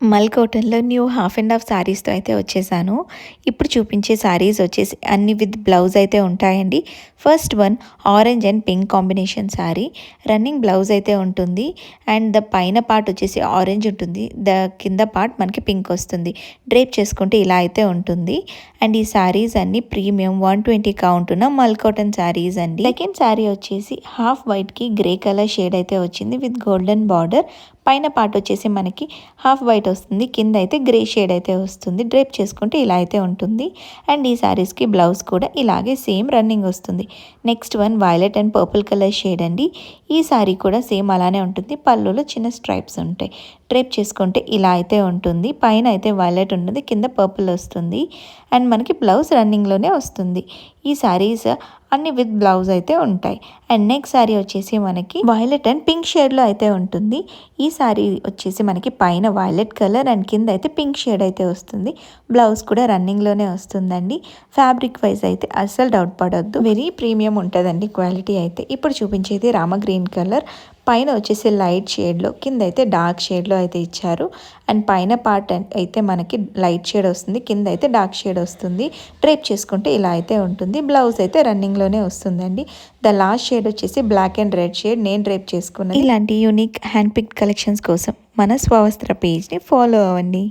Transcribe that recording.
మల్ కాటన్‌లో new half and half శారీస్‌తో అయితే వచ్చేసాను. ఇప్పుడు చూపించే శారీస్ వచ్చేసి అన్ని విత్ బ్లౌజ్ అయితే ఉంటాయండి. First one orange and pink combination sari. Running blouse అయితే ఉంటుంది. అండ్ ద పైన పార్ట్ వచ్చేసి ఆరెంజ్ ఉంటుంది. ద కింద పార్ట్ మనకి పింక్ వస్తుంది. డ్రేప్ చేసుకుంటే ఇలా అయితే ఉంటుంది. అండ్ ఈ శారీస్ అన్ని ప్రీమియం 120 కౌంట్ ఉన్న మల్ కాటన్ శారీస్ అండి. సెకండ్ శారీ వచ్చేసి హాఫ్ వైట్‌కి గ్రే కలర్ షేడ్ అయితే వచ్చింది విత్ గోల్డెన్ బార్డర్. పైన పార్ట్ వచ్చేసి మనకి హాఫ్ వైట్ వస్తుంది, కింద అయితే గ్రే షేడ్ అయితే వస్తుంది. డ్రేప్ చేసుకుంటే ఇలా అయితే ఉంటుంది. అండ్ ఈ శారీస్కి బ్లౌజ్ కూడా ఇలాగే సేమ్ రన్నింగ్ వస్తుంది. Next one violet and purple colour shade అండి. ఈ శారీ కూడా సేమ్ అలానే ఉంటుంది. పళ్ళులో చిన్న స్ట్రైప్స్ ఉంటాయి. డ్రేప్ చేసుకుంటే ఇలా అయితే ఉంటుంది. పైన అయితే వైలెట్ ఉంటుంది, కింద పర్పుల్ వస్తుంది. అండ్ మనకి బ్లౌజ్ రన్నింగ్లోనే వస్తుంది. ఈ శారీస్ అన్ని విత్ బ్లౌజ్ అయితే ఉంటాయి. అండ్ నెక్స్ట్ శారీ వచ్చేసి మనకి వైలెట్ అండ్ పింక్ షేడ్లో అయితే ఉంటుంది. ఈ శారీ వచ్చేసి మనకి పైన వైలెట్ కలర్ అండ్ కింద అయితే పింక్ షేడ్ అయితే వస్తుంది. బ్లౌజ్ కూడా రన్నింగ్లోనే వస్తుందండి. ఫ్యాబ్రిక్ వైజ్ అయితే అస్సలు డౌట్ పడొద్దు, వెరీ ప్రీమియం ఉంటుందండి క్వాలిటీ అయితే. ఇప్పుడు చూపించేది రామ గ్రీన్ కలర్. పైన వచ్చేసి లైట్ షేడ్లో, కింద అయితే డార్క్ షేడ్లో అయితే ఇచ్చారు. అండ్ పైన పార్ట్ అయితే మనకి లైట్ షేడ్ వస్తుంది, కింద అయితే డార్క్ షేడ్ వస్తుంది. డ్రేప్ చేసుకుంటే ఇలా అయితే ఉంటుంది. బ్లౌజ్ అయితే రన్నింగ్లోనే వస్తుందండి. ద లాస్ట్ షేడ్ వచ్చేసి బ్లాక్ అండ్ రెడ్ షేడ్ నేను డ్రేప్ చేసుకున్నాను. ఇలాంటి యూనిక్ హ్యాండ్ పిక్ కలెక్షన్స్ కోసం మన స్వవస్త్ర పేజ్ని ఫాలో అవ్వండి.